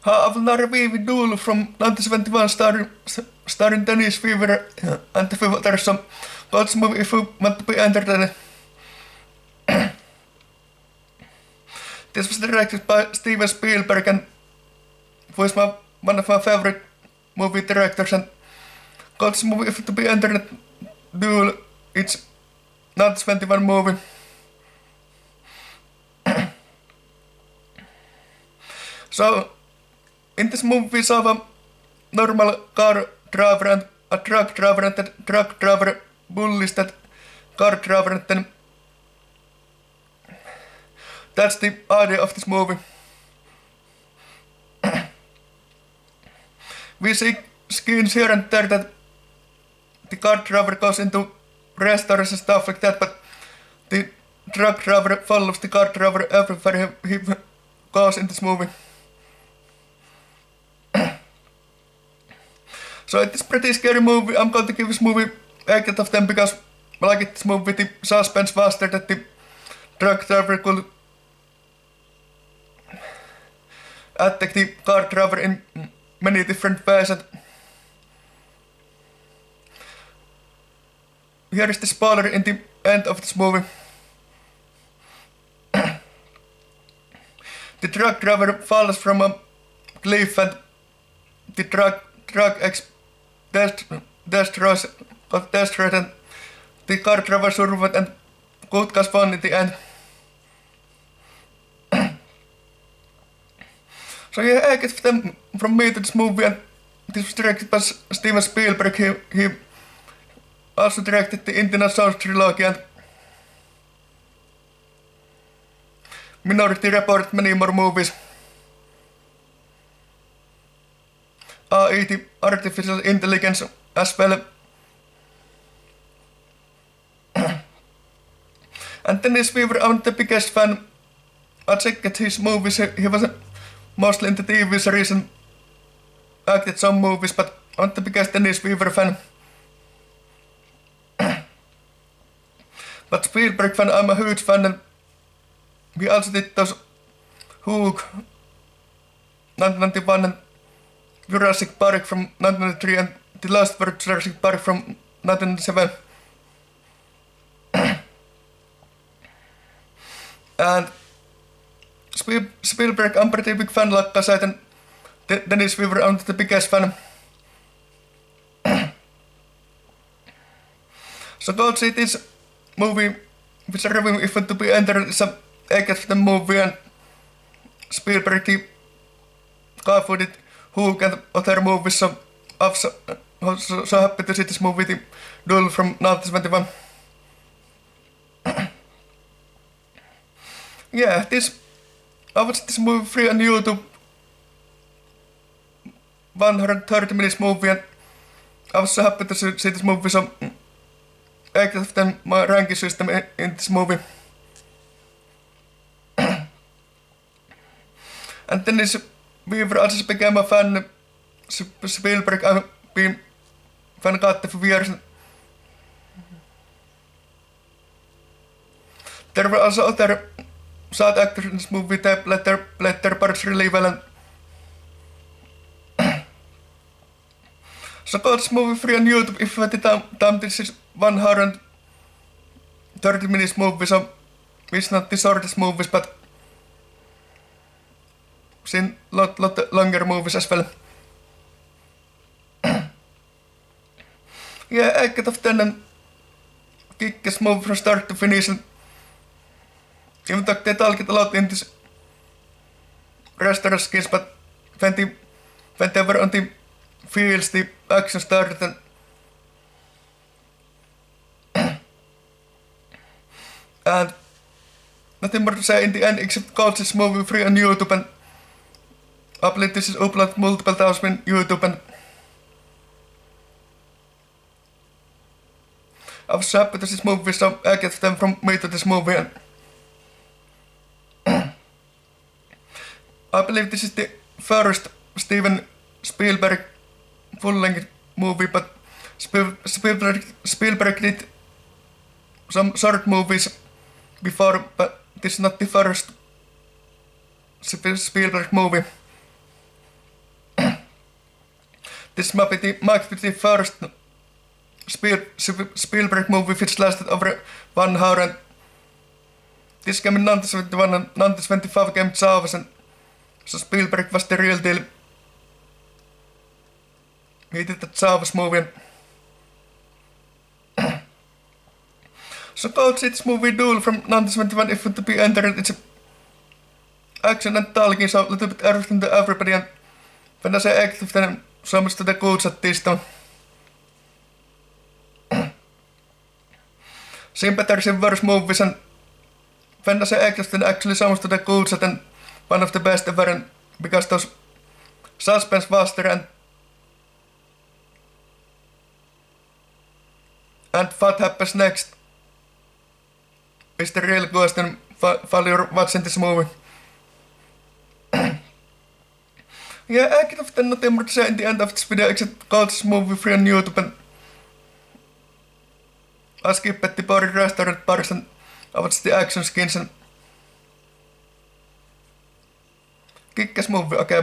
I will now review Duel from 1971 starring Dennis Weaver and a few others. Some God's movie if you want to be entertained. This was directed by Steven Spielberg and was one of my favorite movie directors. And God's movie if to be entertained. Duel, it's 1971 movie. So, in this movie we saw a normal car driver and a truck driver, and the truck driver bullies that car driver, and then that's the idea of this movie. We see scenes here and there that the car driver goes into restaurants and stuff like that, but the truck driver follows the car driver everywhere he goes in this movie. So it's a pretty scary movie. I'm going to give this movie 8 out of 10 because I like this movie with the suspense faster that the truck driver could attack the car driver in many different ways. And here is the spoiler in the end of this movie. The truck driver falls from a cliff and the truck destroys and the car driver survived and good guys won in the end. So yeah, I get them from me to this movie, and this was directed by Steven Spielberg. He also directed the Indiana Jones trilogy and Minority Report, many more movies. AI, the artificial intelligence as well. And Dennis Weaver, I'm the biggest fan. I checked his movies. He was mostly in the TV series and acted some movies, but I'm the biggest Dennis Weaver fan. But Spielberg fan, I'm a huge fan, and we also did those Hook 1991 and Jurassic Park from 1993 and the last word Jurassic Park from 1997. And Spielberg, I'm pretty big fan, like I said, and Dennis Weaver, I'm the biggest fan. So go see this movie, which I review if to be entered is a egg of the movie, and Spielberg the guy who did Hook and other movies, so I'm so happy to see this movie, the Duel from 1971. Yeah, I watched this movie free on YouTube. 130 minutes movie, and I was so happy to see this movie, so 8 out of 10 my ranking system in this movie. And then this Weaver also became a fan. Spielberg, I've been fan for years. There were also other side actors in this movie that played their parts really well. And so got this movie free on YouTube if you had the time. This is 130 minutes movie, so it's not the shortest movies, but seen lot longer movies as well. Yeah, 8 out of 10 and kick this movie from start to finish. And even though they talked a lot in this restaurant skins, but when they were on the fields, the action started, and nothing more to say in the end except call this movie free on YouTube, and I believe this is uploaded multiple times on YouTube, and I was happy to see this movie, so I get them from me to this movie. And I believe this is the first Steven Spielberg full-length movie, but Spielberg did some short movies before, but this is not the first Spielberg movie. This might be the first Spielberg movie which lasted over 1 hour, and this came in 1971 and 1925 came Chavez, and so Spielberg was the real deal. He did the Chavez movie. So Coach, it's movie Duel from 1971, if it to be entered, it's action and talking, so a little bit everything to everybody, and when I say active, then so much to the kutsattiista. Sympathetic in worse movies, and when I say active, then actually so much to the kutsat, and one of the best ever, and because those suspense was there, and what happens next is the real question while you're watching this movie. Yeah, I could have nothing more to say in the end of this video except call this movie free on YouTube, and I skipped the boring restaurant parts and I watched the action skins, and kickas movie, okay,